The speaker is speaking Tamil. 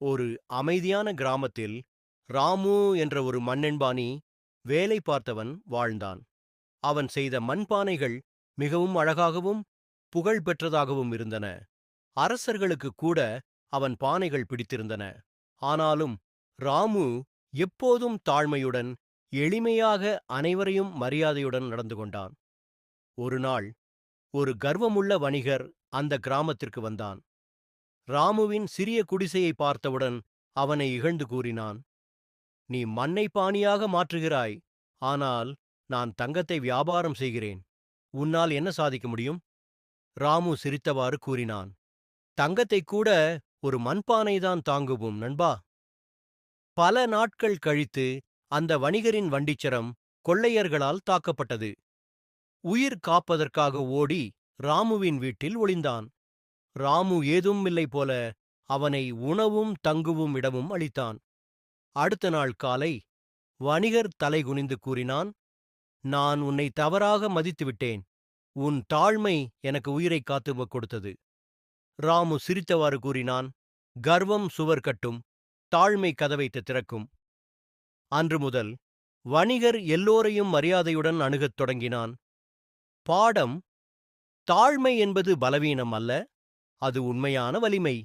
ஒரு அமைதியான கிராமத்தில் ராமு என்ற ஒரு மண்ணெண்பாணி வேலை பார்த்தவன் வாழ்ந்தான். அவன் செய்த மண்பானைகள் மிகவும் அழகாகவும் புகழ் பெற்றதாகவும் இருந்தன. அரசர்களுக்கு கூட அவன் பானைகள் பிடித்திருந்தன. ஆனாலும் ராமு எப்போதும் தாழ்மையுடன், எளிமையாக அனைவரையும் மரியாதையுடன் நடந்து கொண்டான். ஒரு நாள் ஒரு கர்வமுள்ள வணிகர் அந்த கிராமத்திற்கு வந்தான். ராமுவின் சிறிய குடிசையை பார்த்தவுடன் அவனை இகழ்ந்து கூறினான். நீ மண்ணை பானியாக மாற்றுகிறாய், ஆனால் நான் தங்கத்தை வியாபாரம் செய்கிறேன். உன்னால் என்ன சாதிக்க முடியும்? ராமு சிரித்தவாறு கூறினான். தங்கத்தைக் கூட ஒரு மண்பானைதான் தாங்குவோம் நண்பா. பல நாட்கள் கழித்து அந்த வணிகரின் வண்டிச்சரம் கொள்ளையர்களால் தாக்கப்பட்டது. உயிர் காப்பதற்காக ஓடி ராமுவின் வீட்டில் ஒளிந்தான். ராமு ஏதும் இல்லை போல அவனை உணவும் தங்குவும் இடமும் அளித்தான். அடுத்த நாள் காலை வணிகர் தலைகுனிந்து கூறினான், நான் உன்னை தவறாக மதித்துவிட்டேன். உன் தாழ்மை எனக்கு உயிரைக் காத்துக் கொடுத்தது. ராமு சிரித்தவாறு கூறினான், கர்வம் சுவர் கட்டும், தாழ்மை கதவைத் திறக்கும். அன்று முதல் வணிகர் எல்லோரையும் மரியாதையுடன் அணுகத் தொடங்கினான். பாடம்: தாழ்மை என்பது பலவீனம் அல்ல, அது உண்மையான வலிமை.